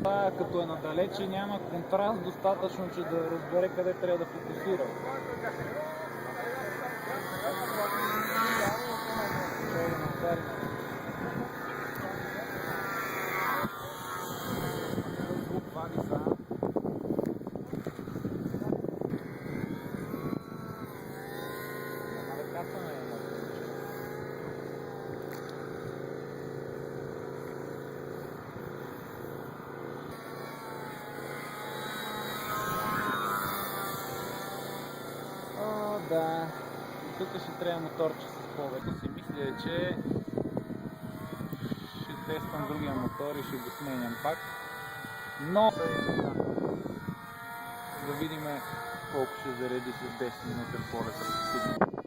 Това като е надалече няма контраст достатъчно, че да разбере къде трябва да фокусира. Да, и тук ще трябва моторче с повече. Си мисля, че ще тествам другия мотор и ще го сменям пак. Но да видим колко ще зареди с 10 минути полета.